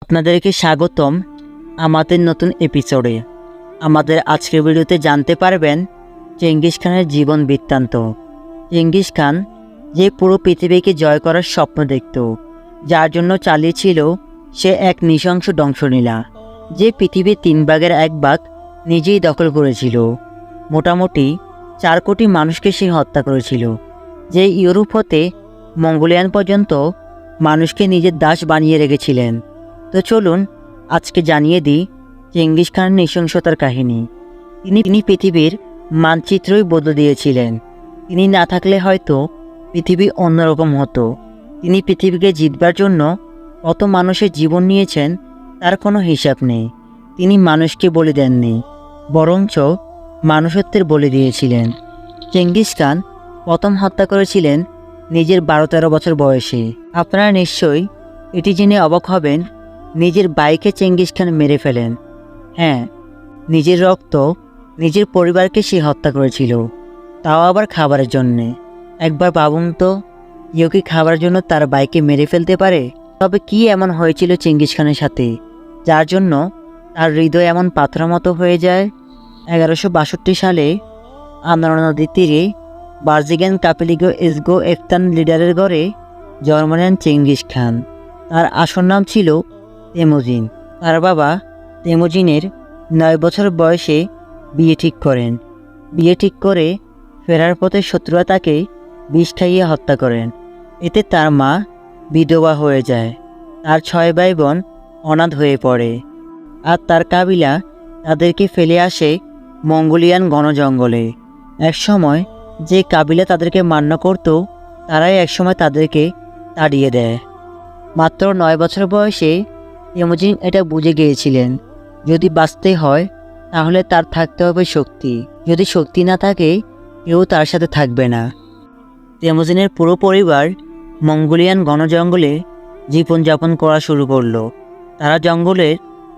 আপনাদেরকে স্বাগতম আমাদের নতুন এপিসোডে। আমাদের আজকের ভিডিওতে জানতে পারবেন চেঙ্গিস খানের জীবন বৃত্তান্ত। চেঙ্গিস খান যে পুরো পৃথিবীকে জয় করার স্বপ্ন দেখত, যার জন্য চালিয়েছিল সে এক নৃশংস ধ্বংসলীলা, যে পৃথিবীর 3 ভাগের 1 ভাগ নিজেই দখল করেছিল। মোটামুটি 4 কোটি মানুষকে সে হত্যা করেছিল, যে ইউরোপ হতে মঙ্গোলিয়ান পর্যন্ত মানুষকে নিজের দাস বানিয়ে রেখেছিলেন। তো চলুন আজকে জানিয়ে দিই চেঙ্গিস খানের নৃশংসতার কাহিনী। তিনি পৃথিবীর মানচিত্রই বদলে দিয়েছিলেন। তিনি না থাকলে হয়তো পৃথিবী অন্যরকম হতো। তিনি পৃথিবীকে জিতবার জন্য কত মানুষের জীবন নিয়েছেন তার কোনো হিসাব নেই। তিনি মানুষকে বলি দেননি, বরঞ্চ মানুষত্বের বলি দিয়েছিলেন। চেঙ্গিস খান প্রথম হত্যা করেছিলেন নিজের 12-13 বছর বয়সে। আপনারা নিশ্চয়ই এটি জেনে অবাক হবেন, নিজের ভাইকে চেঙ্গিস খান মেরে ফেলেন। হ্যাঁ, নিজের রক্ত, নিজের পরিবারকে সে হত্যা করেছিল, তাও আবার খাবারের জন্যে। একবার ভাবুন তো, কেউ কি খাবারের জন্য তার ভাইকে মেরে ফেলতে পারে? তবে কি এমন হয়েছিল চেঙ্গিস খানের সাথে, যার জন্য তার হৃদয় এমন পাথরের মতো হয়ে যায়? 1162 সালে আনোয়ার নদীর তীরে বার্জিগান কাপিলিগো এসগো এফতান লিডারের ঘরে জন্ম নেন চেঙ্গিস খান। তার আসল নাম ছিল তেমুজিন। তার বাবা তেমুজিনের 9 বছর বয়সে বিয়ে ঠিক করেন। বিয়ে ঠিক করে ফেরার পথে শত্রুরা তাকে বিষ খাইয়ে হত্যা করেন। এতে তার মা বিধবা হয়ে যায়। তার 6 ভাই বোন অনাথ হয়ে পড়ে, আর তার কাবিলা তাদেরকে ফেলে আসে মঙ্গোলিয়ান ঘনজঙ্গলে। একসময় যে কাবিলা তাদেরকে মান্য করত, তারাই একসময় তাদেরকে তাড়িয়ে দেয়। মাত্র 9 বছর বয়সে তেমুজিন এটা বুঝে গিয়েছিলেন, যদি বাঁচতে হয় তাহলে তার থাকতে হবে শক্তি। যদি শক্তি না থাকে, কেউ তার সাথে থাকবে না। তেমুজিনের পুরো পরিবার মঙ্গোলিয়ান ঘনজঙ্গলে জীবনযাপন করা শুরু করলো। তারা জঙ্গলের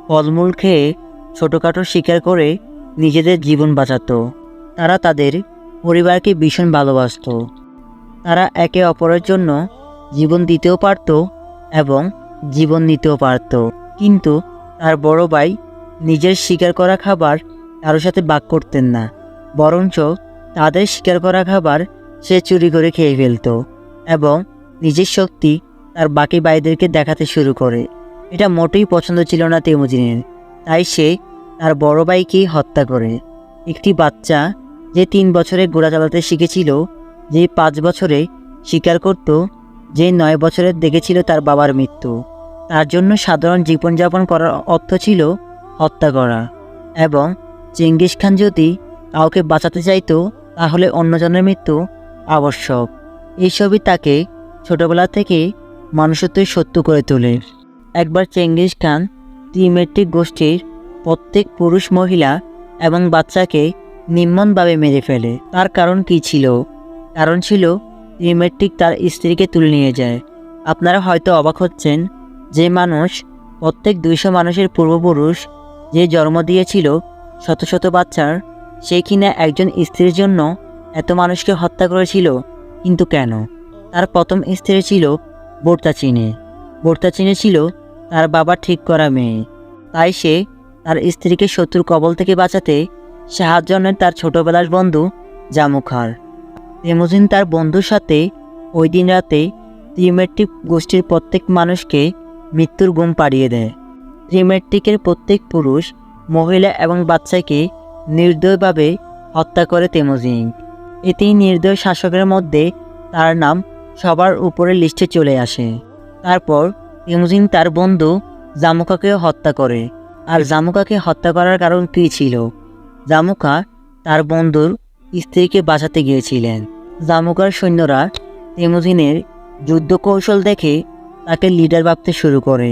ফলমূল খেয়ে ছোটোখাটো শিকার করে নিজেদের জীবন বাঁচাতো। তারা তাদের পরিবারকে ভীষণ ভালোবাসত। তারা একে অপরের জন্য জীবন দিতেও পারত এবং জীবন নিতেও পারত। কিন্তু তার বড় ভাই নিজের শিকার করা খাবার কারোর সাথে ভাগ করতেন না, বরঞ্চ তাদের শিকার করা খাবার সে চুরি করে খেয়ে ফেলত এবং নিজের শক্তি তার বাকি ভাইদেরকে দেখাতে শুরু করে। এটা মোটেই পছন্দ ছিল না তেমুজিনের, তাই সে তার বড় ভাইকে হত্যা করে। একটি বাচ্চা যে 3 বছরে ঘোড়া চালাতে শিখেছিল, যে 5 বছরে শিকার করত, যে 9 বছরের দেখেছিল তার বাবার মৃত্যু, তার জন্য সাধারণ জীবনযাপন করার অর্থ ছিল হত্যা করা। এবং চেঙ্গিস খান যদি কাউকে বাঁচাতে চাইতো, তাহলে অন্যজনের মৃত্যু আবশ্যক। এইসবই তাকে ছোটবেলা থেকে মানুষত্বের শত্রু করে তোলে। একবার চেঙ্গিস খান ত্রিমেট্রিক গোষ্ঠীর প্রত্যেক পুরুষ, মহিলা এবং বাচ্চাকে নির্মমভাবে মেরে ফেলে। তার কারণ কি ছিল? কারণ ছিল ত্রিমেট্রিক তার স্ত্রীকে তুলে নিয়ে যায়। আপনারা হয়তো অবাক হচ্ছেন, যে মানুষ প্রত্যেক 200 মানুষের পূর্বপুরুষ, যে জন্ম দিয়েছিল শত শত বাচ্চার, সে কিনা একজন স্ত্রীর জন্য এত মানুষকে হত্যা করেছিল। কিন্তু কেন? তার প্রথম স্ত্রী ছিল বোরতাচিনে। বোরতাচিনে ছিল তার বাবার ঠিক করা মেয়ে। তাই সে তার স্ত্রীকে শত্রুর কবল থেকে বাঁচাতে সাহায্য নেন তার ছোটবেলার বন্ধু জামুখার। তেমুজিন তার বন্ধুর সাথে ওই দিন রাতে ত্রিমেট্রিক গোষ্ঠীর প্রত্যেক মানুষকে মৃত্যুর ঘুম পাড়িয়ে দেয়। ত্রিমেট্রিকের প্রত্যেক পুরুষ, মহিলা এবং বাচ্চাকে নির্দয়ভাবে হত্যা করে তেমুজিন। এতেই নির্দয় শাসকের মধ্যে তার নাম সবার উপরে লিস্টে চলে আসে। তারপর তেমুজিন তার বন্ধু জামুকাকেও হত্যা করে। আর জামুকাকে হত্যা করার কারণ কী ছিল? জামুকা তার বন্ধুর স্ত্রীকে বাঁচাতে গিয়েছিলেন। জামুকার সৈন্যরা তেমুজিনের যুদ্ধ কৌশল দেখে তাকে লিডার ভাবতে শুরু করে।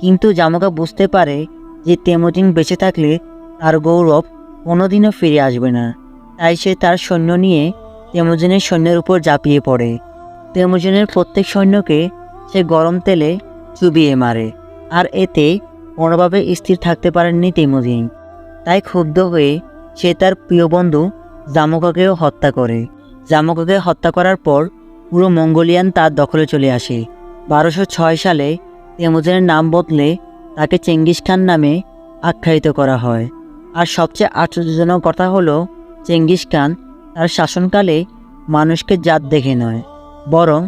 কিন্তু জামুকা বুঝতে পারে যে তেমুজিন বেঁচে থাকলে তার গৌরব কোনোদিনও ফিরে আসবে না। তাই সে তার সৈন্য নিয়ে তেমুজিনের সৈন্যের উপর ঝাঁপিয়ে পড়ে। তেমুজিনের প্রত্যেক সৈন্যকে সে গরম তেলে চুবিয়ে মারে। আর এতে কোনোভাবে স্থির থাকতে পারেননি তেমুজিন। তাই ক্ষুব্ধ হয়ে সে তার প্রিয় বন্ধু জামুকাকেও হত্যা করে। জামুকাকে হত্যা করার পর পুরো মঙ্গোলিয়ান তার দখলে চলে আসে। 1206 সালে তেমুজিনের নাম বদলে তাকে চেঙ্গিস খান নামে আখ্যায়িত করা হয়। আর সবচেয়ে আশ্চর্যজনক কথা হলো চেঙ্গিস খান তার শাসনকালে মানুষকে জাত দেখে নয়, বরং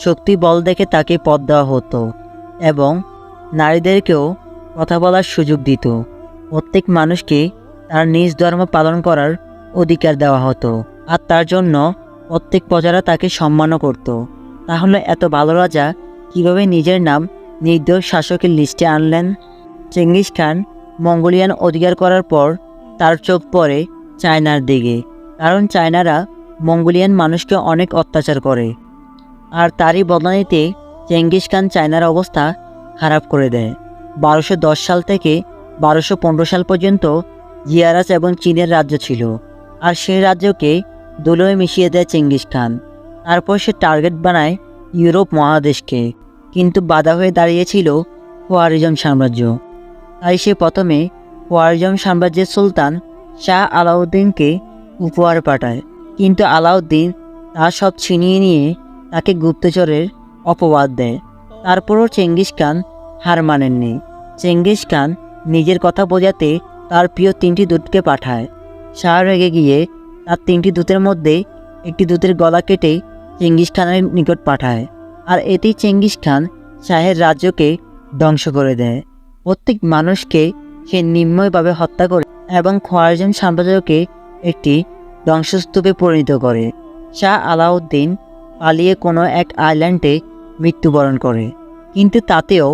শক্তি বল দেখে তাকে পদ দেওয়া হতো এবং নারীদেরকেও কথা বলার সুযোগ দিত। প্রত্যেক মানুষকে তার নিজ ধর্ম পালন করার অধিকার দেওয়া হতো, আর তার জন্য প্রত্যেক প্রজারা তাকে সম্মানও করত। তাহলে এত ভালো রাজা কীভাবে নিজের নাম নির্দোষ শাসকের লিস্টে আনলেন? চেঙ্গিস খান মঙ্গোলিয়ান অধিকার করার পর তার চোখ পড়ে চায়নার দিকে, কারণ চায়নারা মঙ্গোলিয়ান মানুষকে অনেক অত্যাচার করে। আর তারই বদনানিতে চেঙ্গিস খান চায়নার অবস্থা খারাপ করে দেয়। 1210 সাল থেকে 1215 সাল পর্যন্ত জিয়ারাস এবং চীনের রাজ্য ছিল, আর সেই রাজ্যকে ধুলোয় মিশিয়ে দেয় চেঙ্গিস খান। তারপর সে টার্গেট বানায় ইউরোপ মহাদেশকে, কিন্তু বাধা হয়ে দাঁড়িয়েছিল খোয়ারিজম সাম্রাজ্য। তাই সে প্রথমে খোয়ারিজম সাম্রাজ্যের সুলতান শাহ আলাউদ্দিনকে উপহার পাঠায়, কিন্তু আলাউদ্দিন তা সব ছিনিয়ে নিয়ে তাকে গুপ্তচরের অপবাদ দেয়। তারপরও চেঙ্গিস খান হার মানেননি। চেঙ্গিস খান নিজের কথা বোঝাতে তার প্রিয় 3টি দূতকে পাঠায়। শাহ রেগে গিয়ে তার 3টি দূতের মধ্যে একটি দূতের গলা কেটে চেঙ্গিস খানের নিকট পাঠায়, আর এতেই চেঙ্গিস খান শাহের রাজ্যকে ধ্বংস করে দেয়। প্রত্যেক মানুষকে সে নির্মমভাবে হত্যা করে এবং খোয়ারিজম সাম্রাজ্যকে একটি ধ্বংসস্তূপে পরিণত করে। শাহ আলাউদ্দিন পালিয়ে কোনো এক আইল্যান্ডে মৃত্যুবরণ করে, কিন্তু তাতেও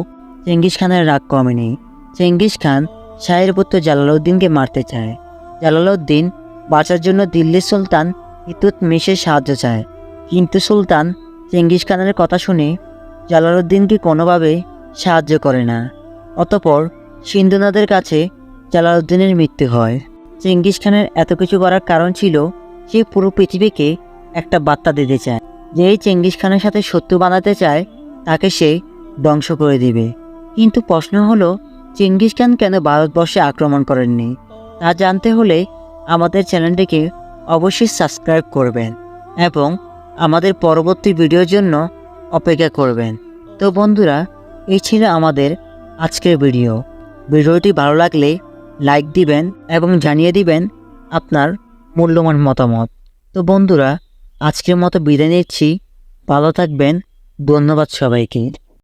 চেঙ্গিস খানের রাগ কমেনি। চেঙ্গিস খান শাহের পুত্র জালালউদ্দিনকে মারতে চায়। জালালউদ্দিন বাঁচার জন্য দিল্লির সুলতান ইলতুৎমিশের সাহায্য চায়, কিন্তু সুলতান চেঙ্গিস খানের কথা শুনে জালালউদ্দিনকে কোনোভাবে সাহায্য করে না। অতঃপর সিন্ধু নদের কাছে জালালউদ্দিনের মৃত্যু হয়। চেঙ্গিস খানের এত কিছু করার কারণ ছিল সে পুরো পৃথিবীকে একটা বার্তা দিতে চায়, যেই চেঙ্গিস খানের সাথে শত্রু বানাতে চায় তাকে সে ধ্বংস করে দিবে। কিন্তু প্রশ্ন হলো, চেঙ্গিস খান কেন ভারতবর্ষে আক্রমণ করেননি? তা জানতে হলে আমাদের চ্যানেলটিকে অবশ্যই সাবস্ক্রাইব করবেন এবং আমাদের পরবর্তী ভিডিওর জন্য অপেক্ষা করবেন। তো বন্ধুরা, এই ছিল আমাদের আজকের ভিডিওটি ভালো লাগলে লাইক দিবেন এবং জানিয়ে দিবেন আপনার মূল্যবান মতামত। তো বন্ধুরা, আজকের মতো বিদায় নিচ্ছি। ভালো থাকবেন। ধন্যবাদ সবাইকে।